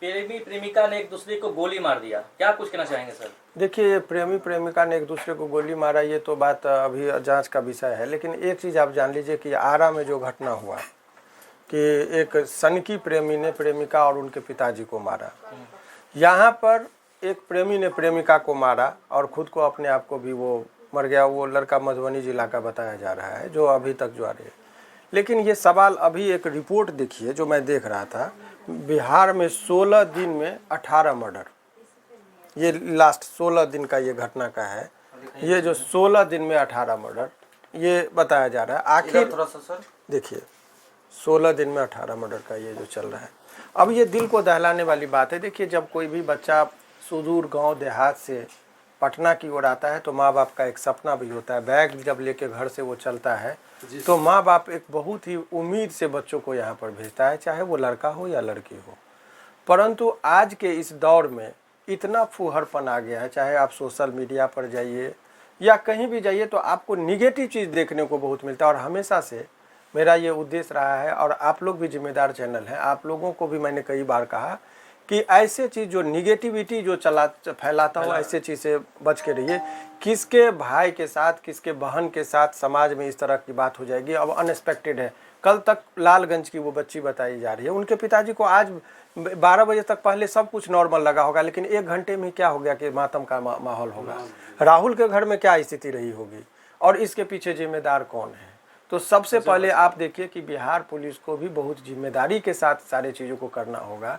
प्रेमी प्रेमिका ने एक दूसरे को गोली मार दिया, क्या कुछ कहना चाहेंगे सर? देखिए, प्रेमी प्रेमिका ने एक दूसरे को गोली मारा, ये तो बात अभी जांच का विषय है। लेकिन एक चीज़ आप जान लीजिए कि आरा में जो घटना हुआ कि एक सनकी प्रेमी ने प्रेमिका और उनके पिताजी को मारा, यहाँ पर एक प्रेमी ने प्रेमिका को मारा और खुद को अपने आप को भी वो मर गया। वो लड़का मधुबनी जिला का बताया जा रहा है, जो अभी तक जो आ रही है। लेकिन ये सवाल, अभी एक रिपोर्ट देखिए जो मैं देख रहा था, बिहार में 16 दिन में 18 मर्डर, ये लास्ट 16 दिन का ये घटना का है। ये जो 16 दिन में 18 मर्डर ये बताया जा रहा है। आखिर थोड़ा सा सर देखिए, 16 दिन में 18 मर्डर का ये जो चल रहा है, अब ये दिल को दहलाने वाली बात है। देखिए, जब कोई भी बच्चा सुदूर गांव देहात से पटना की ओर आता है तो माँ बाप का एक सपना भी होता है। बैग जब लेके घर से वो चलता है तो माँ बाप एक बहुत ही उम्मीद से बच्चों को यहाँ पर भेजता है, चाहे वो लड़का हो या लड़की हो। परंतु आज के इस दौर में इतना फूहड़पन आ गया है, चाहे आप सोशल मीडिया पर जाइए या कहीं भी जाइए तो आपको निगेटिव चीज़ देखने को बहुत मिलता है। और हमेशा से मेरा ये उद्देश्य रहा है, और आप लोग भी जिम्मेदार चैनल हैं, आप लोगों को भी मैंने कई बार कहा कि ऐसे चीज़ जो निगेटिविटी जो फैलाता हो, ऐसे चीज़ से बच के रहिए। किसके भाई के साथ, किसके बहन के साथ समाज में इस तरह की बात हो जाएगी। अब अनएक्सपेक्टेड है। कल तक लालगंज की वो बच्ची बताई जा रही है, उनके पिताजी को आज 12 बजे तक पहले सब कुछ नॉर्मल लगा होगा, लेकिन 1 घंटे में क्या हो गया कि मातम का माहौल होगा। राहुल के घर में क्या स्थिति रही होगी और इसके पीछे जिम्मेदार कौन है। तो सबसे पहले आप देखिए कि बिहार पुलिस को भी बहुत जिम्मेदारी के साथ सारी चीज़ों को करना होगा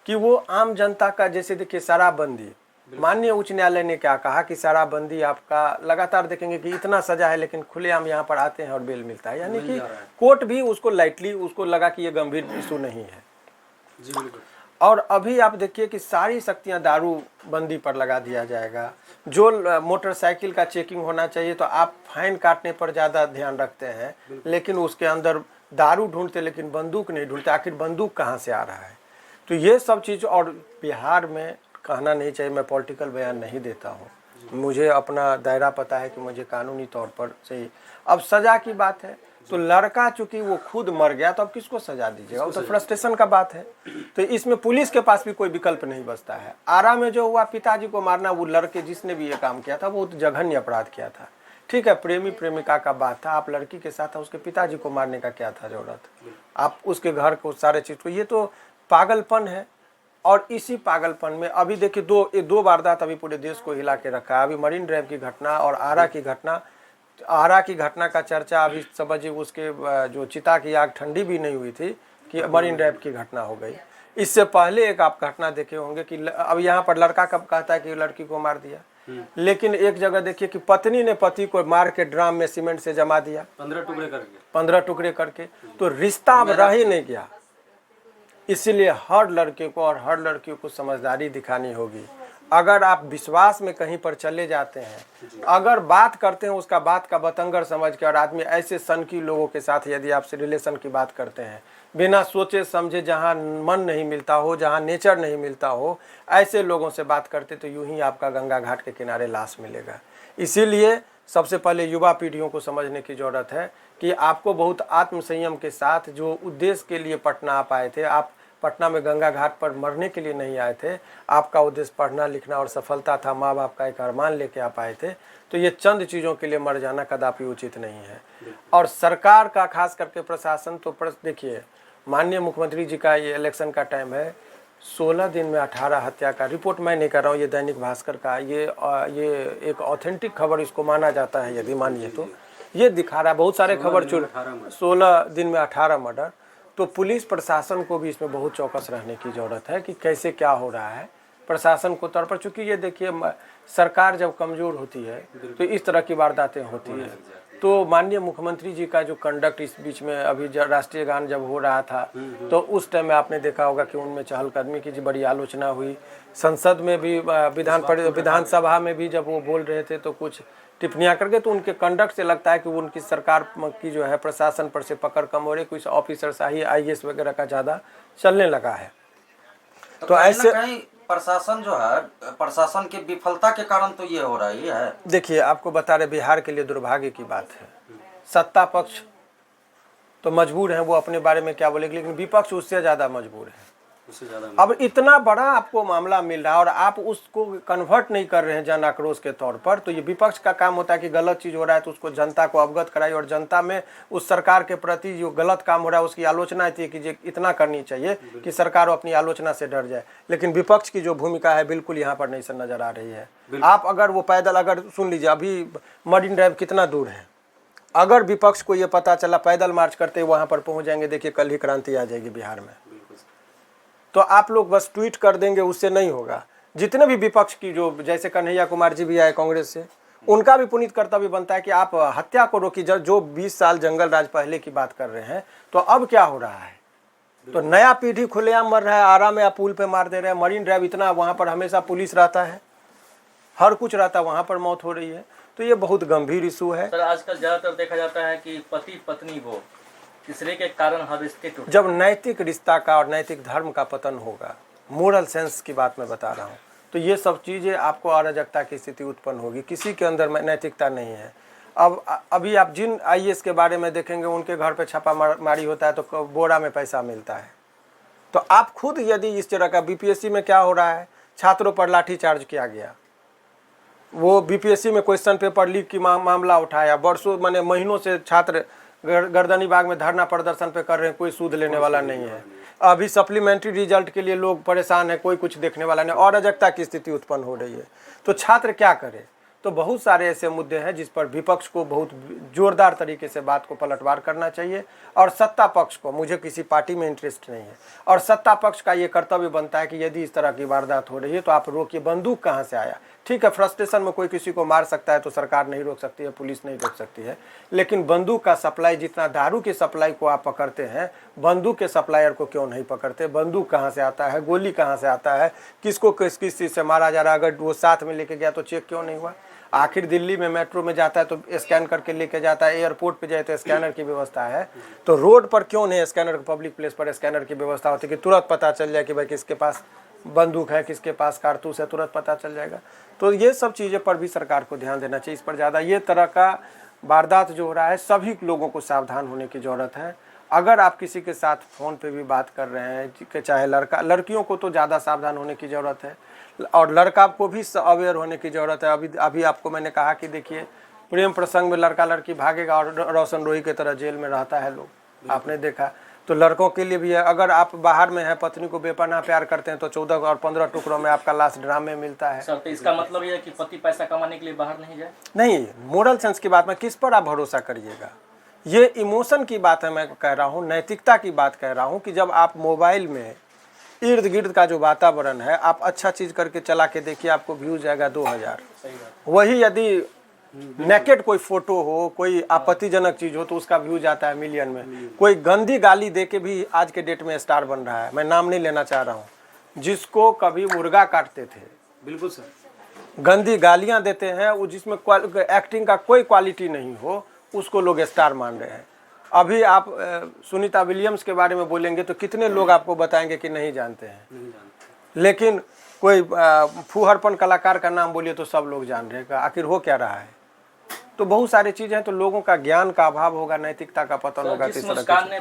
कि वो आम जनता का, जैसे देखिए शराबबंदी, माननीय उच्च न्यायालय ने क्या कहा कि शराबबंदी आपका लगातार देखेंगे कि इतना सजा है, लेकिन खुलेआम यहाँ पर आते हैं और बेल मिलता है, यानी कि कोर्ट भी उसको लाइटली उसको लगा कि ये गंभीर इशू नहीं है। जी बिल्कुल। और अभी आप देखिए कि सारी शक्तियां दारू बंदी पर लगा दिया जाएगा। जो मोटरसाइकिल का चेकिंग होना चाहिए तो आप फाइन काटने पर ज़्यादा ध्यान रखते हैं, लेकिन उसके अंदर दारू ढूंढते लेकिन बंदूक नहीं ढूंढते। आखिर बंदूक कहाँ से आ रहा है? तो ये सब चीज़, और बिहार में कहना नहीं चाहिए, मैं पॉलिटिकल बयान नहीं देता हूँ, मुझे अपना दायरा पता है कि मुझे कानूनी तौर पर सही। अब सज़ा की बात है तो लड़का चूंकि वो खुद मर गया तो अब किसको सजा दीजिएगा? वो तो फ्रस्ट्रेशन का बात है। तो इसमें पुलिस के पास भी कोई विकल्प नहीं बचता है। आरा में जो हुआ, पिताजी को मारना, वो लड़के जिसने भी ये काम किया था वो जघन्य अपराध किया था। ठीक है, प्रेमी प्रेमिका का बात था, आप लड़की के साथ था, उसके पिताजी को मारने का क्या था जरूरत? आप उसके घर को सारे चीज़ को, ये तो पागलपन है। और इसी पागलपन में अभी देखिए दो वारदात अभी पूरे देश को हिला के रखा है। अभी मरीन ड्राइव की घटना और आरा की घटना का चर्चा अभी समझिए, उसके जो चिता की आग ठंडी भी नहीं हुई थी कि मरीन ड्राइव की घटना हो गई। इससे पहले एक आप घटना देखे होंगे कि अब यहाँ पर लड़का कब कहता है कि लड़की को मार दिया, लेकिन एक जगह देखिए कि पत्नी ने पति को मार के ड्राम में सीमेंट से जमा दिया, 15 टुकड़े करके। तो रिश्ता अब रह ही नहीं गया। इसीलिए हर लड़के को और हर लड़कियों को समझदारी दिखानी होगी। अगर आप विश्वास में कहीं पर चले जाते हैं, अगर बात करते हैं उसका बात का बतंगर समझ के, और आदमी ऐसे सनकी लोगों के साथ यदि आपसे रिलेशन की बात करते हैं बिना सोचे समझे, जहां मन नहीं मिलता हो, जहां नेचर नहीं मिलता हो, ऐसे लोगों से बात करते तो यूं ही आपका गंगा घाट के किनारे लाश मिलेगा। इसीलिए सबसे पहले युवा पीढ़ियों को समझने की ज़रूरत है कि आपको बहुत आत्मसंयम के साथ, जो उद्देश्य के लिए पटना आप आए थे, आप पटना में गंगा घाट पर मरने के लिए नहीं आए थे, आपका उद्देश्य पढ़ना लिखना और सफलता था, माँ बाप का एक अरमान लेके आप आए थे। तो ये चंद चीज़ों के लिए मर जाना कदापि उचित नहीं है। और सरकार का, खास करके प्रशासन, तो देखिए माननीय मुख्यमंत्री जी का ये इलेक्शन का टाइम है, 16 दिन में 18 हत्या का रिपोर्ट मैं नहीं कर रहा हूँ, ये दैनिक भास्कर का, ये एक ऑथेंटिक खबर इसको माना जाता है यदि मानिए तो। ये दिखा रहा है बहुत सारे खबर 16 दिन में 18 मर्डर। तो पुलिस प्रशासन को भी इसमें बहुत चौकस रहने की ज़रूरत है कि कैसे क्या हो रहा है प्रशासन को तौर पर। चूँकि ये देखिए, सरकार जब कमज़ोर होती है तो इस तरह की वारदातें होती हैं। तो माननीय मुख्यमंत्री जी का जो कंडक्ट इस बीच में अभी राष्ट्रीय गान जब हो रहा था तो उस टाइम में आपने देखा होगा कि उनमें चहलकदमी की बड़ी आलोचना हुई। संसद में भी, विधानसभा में भी जब वो बोल रहे थे तो कुछ टिप्पणियां करके, तो उनके कंडक्ट से लगता है कि उनकी सरकार की जो है प्रशासन पर से पकड़ कम हो रही, कुछ ऑफिसर शाही IAS वगैरह का ज़्यादा चलने लगा है। तो ऐसे प्रशासन जो है, प्रशासन की विफलता के कारण तो ये हो रहा है। देखिए, आपको बता रहे, बिहार के लिए दुर्भाग्य की बात है, सत्ता पक्ष तो मजबूर है वो अपने बारे में क्या बोलेगी, लेकिन विपक्ष उससे ज़्यादा मजबूर है। उससे ज्यादा अब इतना बड़ा आपको मामला मिल रहा है और आप उसको कन्वर्ट नहीं कर रहे हैं जन आक्रोश के तौर पर, तो ये विपक्ष का काम होता है कि गलत चीज़ हो रहा है तो उसको जनता को अवगत कराई और जनता में उस सरकार के प्रति जो गलत काम हो रहा है उसकी आलोचना थी कि इतना करनी चाहिए कि सरकार अपनी आलोचना से डर जाए। लेकिन विपक्ष की जो भूमिका है बिल्कुल यहाँ पर नहीं से नजर आ रही है। आप अगर वो पैदल, अगर सुन लीजिए अभी मरीन ड्राइव कितना दूर है, अगर विपक्ष को ये पता चला पैदल मार्च करते वहाँ पर पहुँच जाएंगे, देखिए कल ही क्रांति आ जाएगी बिहार में। तो आप लोग बस ट्वीट कर देंगे उससे नहीं होगा। जितने भी विपक्ष की जो, जैसे कन्हैया कुमार जी भी आए कांग्रेस से, उनका भी पुनीत कर्तव्य बनता है कि आप हत्या को रोकी। जो 20 साल जंगल राज पहले की बात कर रहे हैं, तो अब क्या हो रहा है? तो नया पीढ़ी खुलेआम मर रहा है, आरा में आप पुल पे मार दे रहे हैं। मरीन ड्राइव इतना, वहाँ पर हमेशा पुलिस रहता है, हर कुछ रहता है, वहाँ पर मौत हो रही है। तो ये बहुत गंभीर इशू है। सर आजकल ज्यादातर देखा जाता है कि पति पत्नी वो तीसरे के कारण हर रिश्ते टूट। जब नैतिक रिश्ता का और नैतिक धर्म का पतन होगा, मोरल सेंस की बात मैं बता रहा हूँ, तो ये सब चीज़ें आपको अराजकता की स्थिति उत्पन्न होगी। किसी के अंदर नैतिकता नहीं है। अब अभी आप जिन IAS के बारे में देखेंगे, उनके घर पे छापा मारी होता है तो बोरा में पैसा मिलता है। तो आप खुद यदि इस तरह का, BPSC में क्या हो रहा है, छात्रों पर लाठीचार्ज किया गया, वो BPSC में क्वेश्चन पेपर लीक की मामला उठाया, वर्षों माने महीनों से छात्र गर्दनी बाग में धरना प्रदर्शन पे कर रहे हैं, कोई सूद लेने वाला नहीं है। अभी सप्लीमेंट्री रिजल्ट के लिए लोग परेशान है, कोई कुछ देखने वाला नहीं, अराजकता की स्थिति उत्पन्न हो रही है। तो छात्र क्या करे? तो बहुत सारे ऐसे मुद्दे हैं जिस पर विपक्ष को बहुत जोरदार तरीके से बात को पलटवार करना चाहिए। और सत्ता पक्ष को, मुझे किसी पार्टी में इंटरेस्ट नहीं है, और सत्ता पक्ष का ये कर्तव्य बनता है कि यदि इस तरह की वारदात हो रही है तो आप रोकिए। बंदूक कहाँ से आया? ठीक है, फ्रस्ट्रेशन में कोई किसी को मार सकता है तो सरकार नहीं रोक सकती है, पुलिस नहीं रोक सकती है, लेकिन बंदूक का सप्लाई, जितना दारू की सप्लाई को आप पकड़ते हैं, बंदूक के सप्लायर को क्यों नहीं पकड़ते? बंदूक कहाँ से आता है, गोली कहाँ से आता है, किसको किस चीज़ से मारा जा रहा है? अगर वो साथ में लेके गया तो चेक क्यों नहीं हुआ? आखिर दिल्ली में मेट्रो में जाता है तो स्कैन करके लेके जाता है, एयरपोर्ट पे जाए तो स्कैनर की व्यवस्था है, तो रोड पर क्यों नहीं स्कैनर, पब्लिक प्लेस पर स्कैनर की व्यवस्था होती है कि तुरंत पता चल जाए कि भाई किसके पास बंदूक है, किसके पास कारतूस है, तुरंत पता चल जाएगा। तो ये सब चीज़ें पर भी सरकार को ध्यान देना चाहिए। इस पर ज़्यादा ये तरह का वारदात जो हो रहा है, सभी लोगों को सावधान होने की ज़रूरत है। अगर आप किसी के साथ फ़ोन पे भी बात कर रहे हैं, चाहे लड़कियों को तो ज़्यादा सावधान होने की ज़रूरत है, और लड़का को भी अवेयर होने की ज़रूरत है। अभी आपको मैंने कहा कि देखिए, प्रेम प्रसंग में लड़का लड़की भागेगा और रोशन रोही की तरह जेल में रहता है लोग, आपने देखा। तो लड़कों के लिए भी है, अगर आप बाहर में हैं, पत्नी को बेपनाह प्यार करते हैं, तो 14 और 15 टुकड़ों में आपका लाश ड्राम में मिलता है। सर तो इसका मतलब ये है कि पति पैसा कमाने के लिए बाहर नहीं जाए? नहीं, मोरल सेंस की बात में किस पर आप भरोसा करिएगा? ये इमोशन की बात है, मैं कह रहा हूँ, नैतिकता की बात कह रहा हूँ कि जब आप मोबाइल में इर्द गिर्द का जो वातावरण है, आप अच्छा चीज़ करके चला के देखिए, आपको व्यूज जाएगा 2000। वही यदि नेकेड कोई फोटो हो, कोई आपत्तिजनक चीज़ हो, तो उसका व्यूज आता है मिलियन में। कोई गंदी गाली दे के भी आज के डेट में स्टार बन रहा है, मैं नाम नहीं लेना चाह रहा हूँ, जिसको कभी मुर्गा काटते थे, बिल्कुल सर, गंदी गालियाँ देते हैं, वो जिसमें एक्टिंग का कोई क्वालिटी नहीं हो, उसको लोग स्टार मान रहे हैं। अभी आप सुनीता विलियम्स के बारे में बोलेंगे तो कितने लोग आपको बताएंगे कि नहीं जानते हैं, नहीं जानते। लेकिन कोई फूहरपन कलाकार का नाम बोलिए तो सब लोग जान रहे हैं। आखिर हो क्या रहा है? तो बहुत सारी चीज़ें हैं। तो लोगों का ज्ञान का अभाव होगा, नैतिकता का पतन होगा। जिस मुस्कान ने